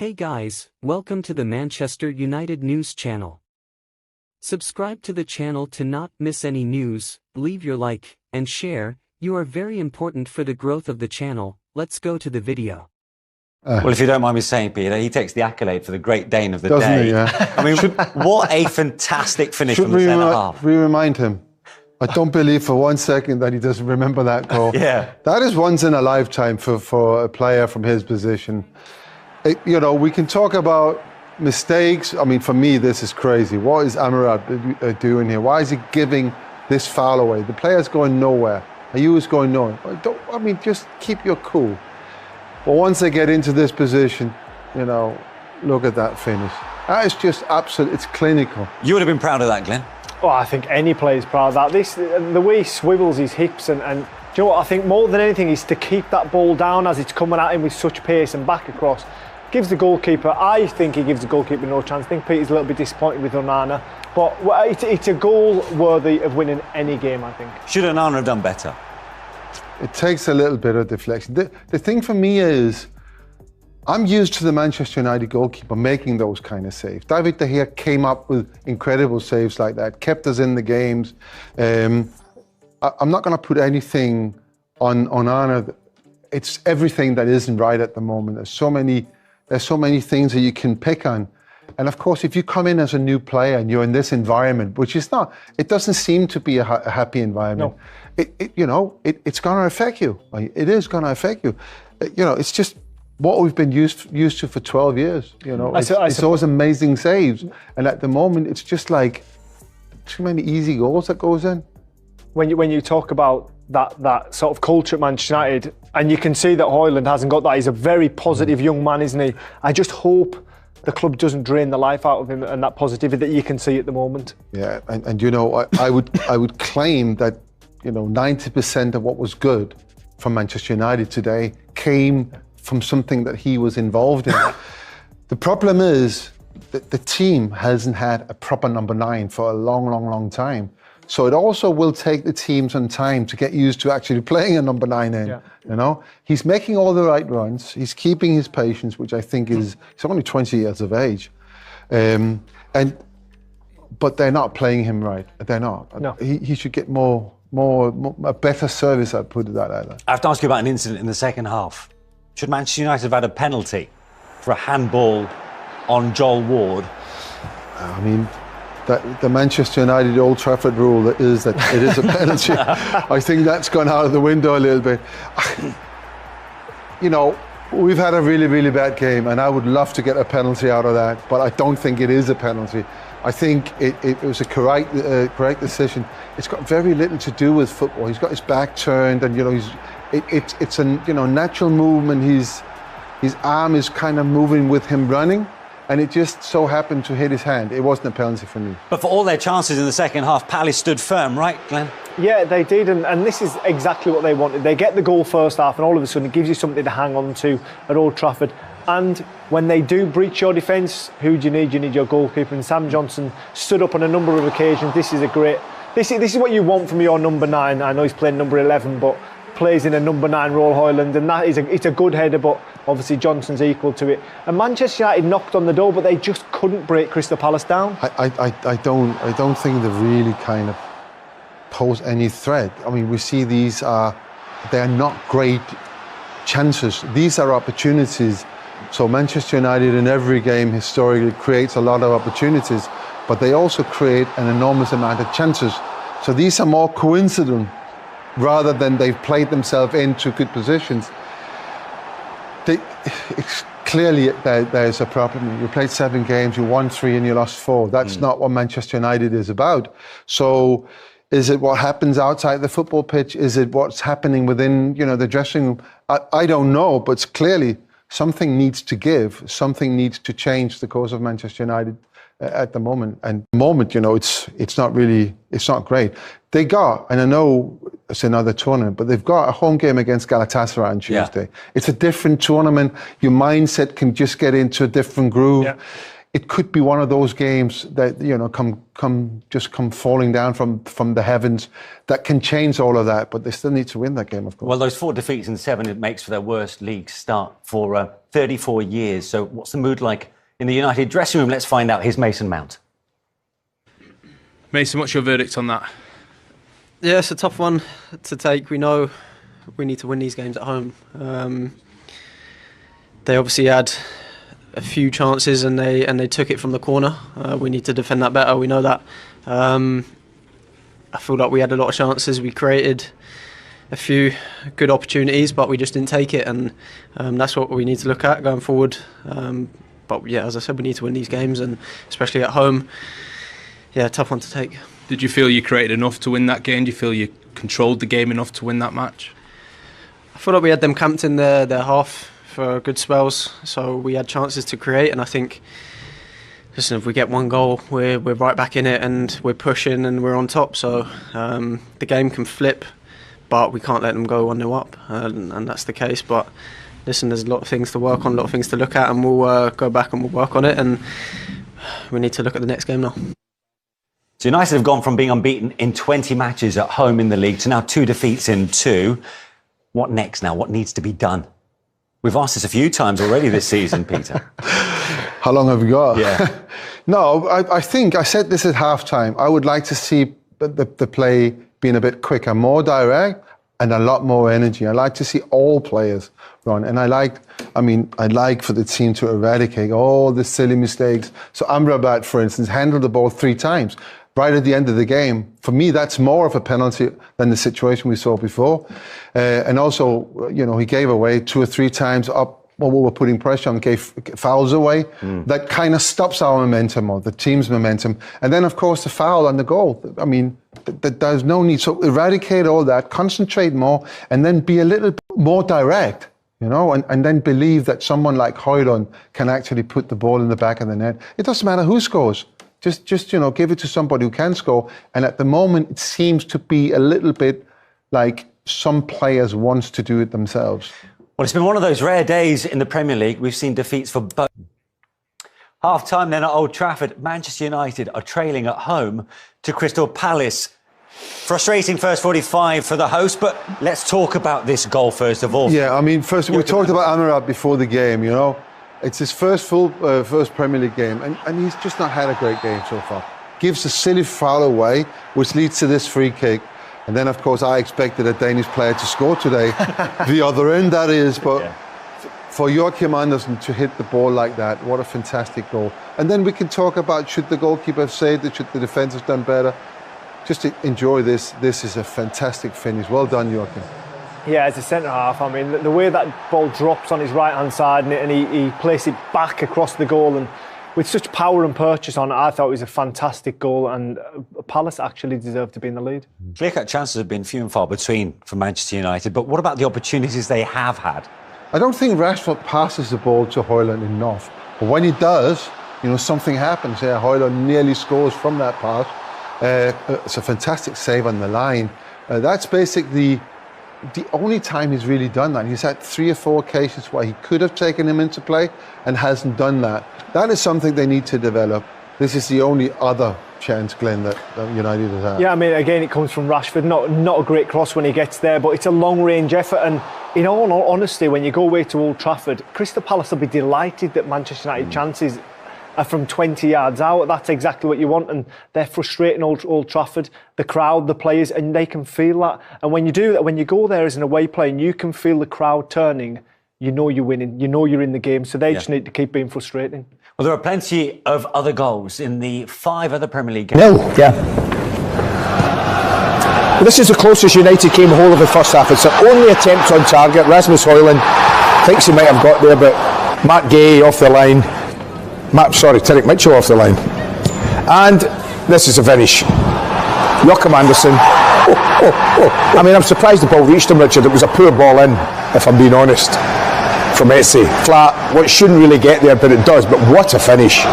Hey guys, welcome to the Manchester United News channel. Subscribe to the channel to not miss any news, leave your like, and share, you are very important for the growth of the channel. Let's go to the video. Well, if you don't mind me saying, Peter, he takes the accolade for the Great Dane of the Doesn't day. he, yeah? I mean, what a fantastic finish from the centre half. We remind him. I don't believe for 1 second that he doesn't remember that goal. Yeah. That is once in a lifetime for a player from his position. We can talk about mistakes. I mean, for me, this is crazy. What is Amrabat doing here? Why is he giving this foul away? The player's going nowhere. Ayew is going nowhere. Just keep your cool. But once they get into this position, look at that finish. That is just absolute, it's clinical. You would have been proud of that, Glenn. Oh, I think any player's proud of that. The way he swivels his hips and do you know what, I think more than anything is to keep that ball down as it's coming at him with such pace and back across. Gives the goalkeeper, I think he gives the goalkeeper no chance. I think Peter's a little bit disappointed with Onana, but it's a goal worthy of winning any game, I think. Should Onana have done better? It takes a little bit of deflection. The thing for me is, I'm used to the Manchester United goalkeeper making those kind of saves. David De Gea came up with incredible saves like that, kept us in the games. I'm not going to put anything on Onana. It's everything that isn't right at the moment. There's so many things that you can pick on. And of course, if you come in as a new player and you're in this environment, which is not, it doesn't seem to be a happy environment. No. It's going to affect you. It is going to affect you. It's just what we've been used to for 12 years. It's those amazing saves. And at the moment, it's just like too many easy goals that goes in. When you talk about that sort of culture at Manchester United, and you can see that Højlund hasn't got that. He's a very positive young man, isn't he? I just hope the club doesn't drain the life out of him and that positivity that you can see at the moment. Yeah, and I would claim that 90% of what was good from Manchester United today came from something that he was involved in. The problem is that the team hasn't had a proper number 9 for a long time. So it also will take the team some time to get used to actually playing a number 9 in. Yeah. He's making all the right runs. He's keeping his patience, which I think he's only 20 years of age. But they're not playing him right. They're not. No. He should get a better service, I'd put it that way. I have to ask you about an incident in the second half. Should Manchester United have had a penalty for a handball on Joel Ward? I mean, the Manchester United Old Trafford rule is that it is a penalty. I think that's gone out of the window a little bit. We've had a really bad game, and I would love to get a penalty out of that, but I don't think it is a penalty. I think it was a correct decision. It's got very little to do with football. He's got his back turned, and it's a natural movement. His arm is kind of moving with him running, and it just so happened to hit his hand. It wasn't a penalty for me. But for all their chances in the second half, Palace stood firm, right, Glenn? Yeah, they did, and this is exactly what they wanted. They get the goal first half, and all of a sudden it gives you something to hang on to at Old Trafford. And when they do breach your defence, who do you need? You need your goalkeeper. And Sam Johnson stood up on a number of occasions. This is what you want from your number 9. I know he's playing number 11, but plays in a number 9 role, Højlund, and it's a good header, but obviously Johnson's equal to it. And Manchester United knocked on the door, but they just couldn't break Crystal Palace down. I don't think they really kind of pose any threat. I mean, we see they are not great chances. These are opportunities. So Manchester United in every game historically creates a lot of opportunities, but they also create an enormous amount of chances. So these are more coincident rather than they've played themselves into good positions. It's clearly there's a problem. You played 7 games, you won 3 and you lost 4. That's not what Manchester United is about. So is it what happens outside the football pitch? Is it what's happening within the dressing room? I don't know, but it's clearly something needs to give. Something needs to change the course of Manchester United at the moment. And the moment, it's not great. They got, and I know it's another tournament, but they've got a home game against Galatasaray on Tuesday. Yeah. It's a different tournament. Your mindset can just get into a different groove. Yeah. it could be one of those games that, you know, come falling down from the heavens that can change all of that. But they still need to win that game, of course. Well, those 4 defeats in 7, it makes for their worst league start for 34 years. So what's the mood like in the United dressing room? Let's find out. Here's Mason Mount. Mason, what's your verdict on that? Yeah, it's a tough one to take. We know we need to win these games at home. They obviously had a few chances and they took it from the corner. We need to defend that better. We know that. I feel like we had a lot of chances. We created a few good opportunities, but we just didn't take it, and that's what we need to look at going forward. But yeah, as I said, we need to win these games, and especially at home. Yeah, tough one to take. Did you feel you created enough to win that game? Do you feel you controlled the game enough to win that match? I feel like we had them camped in their half for good spells, so we had chances to create, and I think, listen, if we get one goal, we're right back in it, and we're pushing and we're on top. So the game can flip, but we can't let them go 1-0 up, and that's the case. But listen, there's a lot of things to work on, a lot of things to look at, and we'll go back and we'll work on it, and we need to look at the next game now. So United have gone from being unbeaten in 20 matches at home in the league to now 2 defeats in 2. What next now? What needs to be done? We've asked this a few times already this season, Peter. How long have we got? Yeah. No, I think I said this at halftime. I would like to see the play being a bit quicker, more direct, and a lot more energy. I like to see all players run, and I like for the team to eradicate all the silly mistakes. So Amrabat, for instance, handled the ball 3 times right at the end of the game. For me, that's more of a penalty than the situation we saw before. And also, you know, he gave away 2 or 3 times up while we were putting pressure on, gave fouls away. That kind of stops our momentum, or the team's momentum. And then, of course, the foul and the goal. I mean, there's no need. So eradicate all that, concentrate more, and then be a little more direct, you know, and then believe that someone like Højlund can actually put the ball in the back of the net. It doesn't matter who scores. Just you know, give it to somebody who can score. And at the moment, it seems to be a little bit like some players wants to do it themselves. Well, it's been one of those rare days in the Premier League. We've seen defeats for both. Half-time then at Old Trafford, Manchester United are trailing at home to Crystal Palace. Frustrating first 45 for the host, but let's talk about this goal first of all. Yeah, I mean, first we talked about Amrabat before the game, you know. It's his first Premier League game, and he's just not had a great game so far. Gives a silly foul away, which leads to this free kick. And then, of course, I expected a Danish player to score today. The other end, that is. But yeah, for Joachim Andersen to hit the ball like that, what a fantastic goal. And then we can talk about, should the goalkeeper have saved it? Should the defence have done better? Just to enjoy this. This is a fantastic finish. Well done, Joachim. Yeah, as a centre-half, I mean, the way that ball drops on his right-hand side and he places it back across the goal, and with such power and purchase on it, I thought it was a fantastic goal, and Palace actually deserved to be in the lead. Clear-cut chances have been few and far between for Manchester United, but what about the opportunities they have had? I don't think Rashford passes the ball to Højlund enough, but when he does, you know, something happens. Yeah, Højlund nearly scores from that pass. It's a fantastic save on the line. That's basically the only time he's really done that. He's had 3 or 4 occasions where he could have taken him into play and hasn't done that. That is something they need to develop. This is the only other chance, Glenn, that United has had. Yeah, I mean, again, it comes from Rashford. Not a great cross when he gets there, but it's a long-range effort. And in all honesty, when you go away to Old Trafford, Crystal Palace will be delighted that Manchester United chances are from 20 yards out. That's exactly what you want, and they're frustrating Old Trafford, the crowd, the players, and they can feel that. And when you do that, when you go there as an away player and you can feel the crowd turning, you know you're winning, you know you're in the game, so they just need to keep being frustrating. Well, there are plenty of other goals in the 5 other Premier League games. Well, this is the closest United came whole of the first half. It's their only attempt on target. Rasmus Højlund thinks he might have got there, but Matt Gay off the line. Tyrick Mitchell off the line. And this is a finish. Joachim Andersen. I mean, I'm surprised the ball reached him, Richard. It was a poor ball in, if I'm being honest, from Etsy. Flat, what shouldn't really get there, but it does. But what a finish.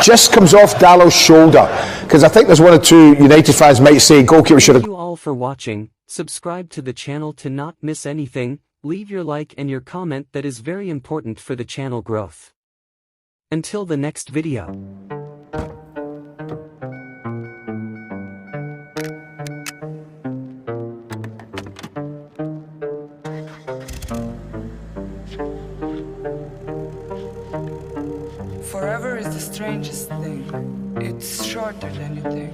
Just comes off Dallow's shoulder. Because I think there's 1 or 2 United fans might say goalkeeper should have... Thank you all for watching. Subscribe to the channel to not miss anything. Leave your like and your comment, that is very important for the channel growth. Until the next video. Forever is the strangest thing. It's shorter than you think.